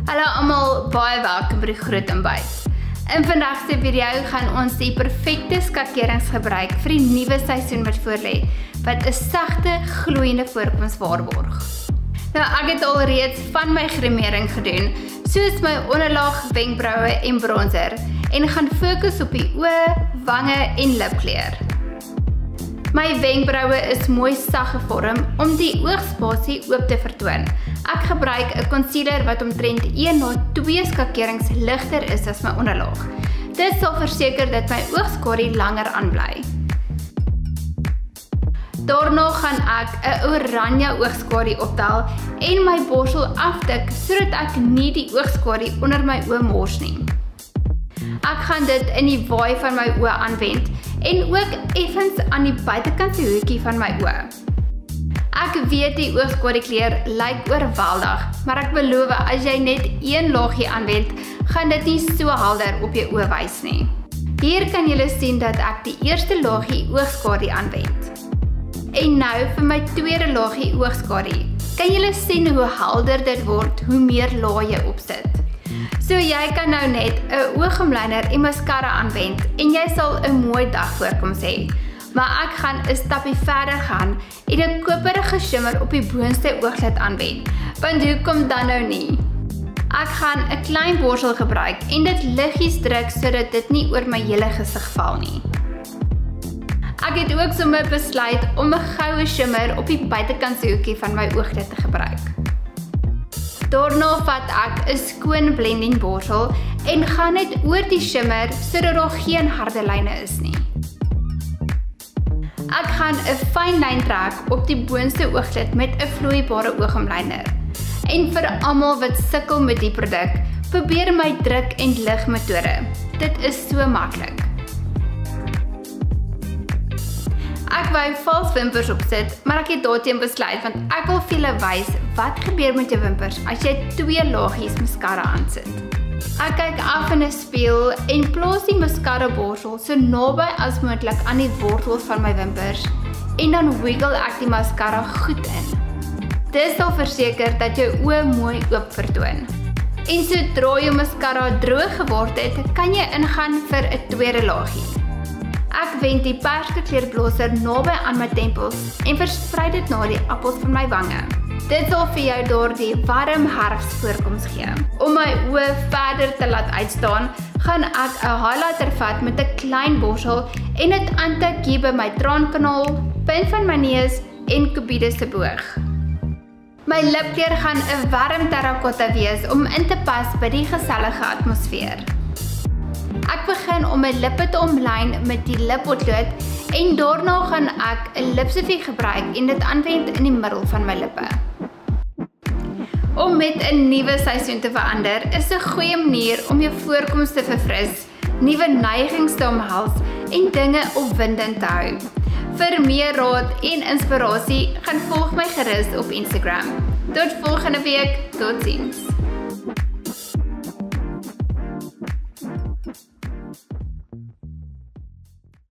Hallo almal, baie welkom by die Groot Ontbyt. In vandag se video gaan ons die perfekte skakerings gebruik vir die nuwe seisoen wat voorlê, wat 'n sagte, gloeiende voorkoms waarborg. Nou, ek het alreeds van my grimering gedoen, soos my onderlaag, wenkbroue en bronzer, en gaan fokus op die oë, wange en lipkleur. My wenkbroue is mooi sag gevorm om die oogspasie oop te vertoon. Ek gebruik 'n concealer wat omtrent 1 na 2 skakerings ligter is as my onderlaag. Dit sal verseker dat my oogskadu langer aanbly. Daarna gaan ek 'n oranje oogskadu optel en my borsel afdik sodat ek nie die oogskadu onder my oë mors nie. Ek gaan dit in die waai van my oë aanwend en ook effens aan die buitekantse hoekie van my oë. Ek weet die oogskadu kleur lyk oorweldig, maar ek beloof as jy net een laagie aanwend, gaan dit nie so helder op jou oë wys nie. Hier kan julle sien dat ek die eerste laagie oogskadu aanwend. En nou vir my tweede laagie oogskadu. Kan julle sien hoe helder dit word hoe meer lae jy opsit? So jy kan nou net 'n oogomlyner en mascara aanwend en jy sal 'n mooi dagvoorkoms hê. Maar ek gaan 'n stappie verder gaan en 'n koperige shimmer op die boonste ooglid aanwend. Want hoekom dan nou nie? Ek gaan 'n klein borsel gebruik en dit liggies druk sodat dit nie oor my hele gesig val nie. Ek het ook sommer besluit om 'n goue shimmer op die buitekantse hoekie van my ooglid te gebruik. Daarna vat ek 'n skoon blending borsel en gaan net oor die shimmer sodat daar geen harde lyne is nie. Ek gaan 'n fyn lyn trek op die boonste ooglid met 'n vloeibare oogomlyner. En vir almal wat sukkel met die produk, probeer my druk en lig metode. Dit is so maklik. Ek wou vals wimpers opsit, maar ek het daarteen besluit want ek wil vir julle wys wat gebeur met jou wimpers as jy 2 laagies mascara aansit. Ek kyk af in 'n spieël en plaas die mascara borsel so naby as moontlik aan die wortels van my wimpers en dan wiggle ek die mascara goed in. Dit sal verseker dat jou oë mooi oop vertoon. En sodra jou mascara droog geword het, kan jy ingaan vir 'n tweede laagie. Ek wend die perskekleur blosser naby aan my tempels en versprei dit na die appels van my wange. Dit sal vir jou daardie warm herfsvoorkoms gee. Om my oë verder te laat uitstaan, gaan ek 'n highlighter vat met 'n klein borsel en dit aantik hier by my traankanaal, punt van my neus en kubiede se boog. My lipkleur gaan 'n warm terrakotta wees om in te pas by die gesellige atmosfeer. Ek begin om my lippe te omlyn met die lippotlood en daarna gaan ek 'n lipstifie gebruik en dit aanwend in die middel van my lippe. Om met 'n nuwe seisoen te verander is 'n goeie manier om jou voorkoms te verfris, nuwe neigings te omhels en dinge opwindend te hou. Vir meer raad en inspirasie, gaan volg my gerus op Instagram. Tot volgende week, totsiens.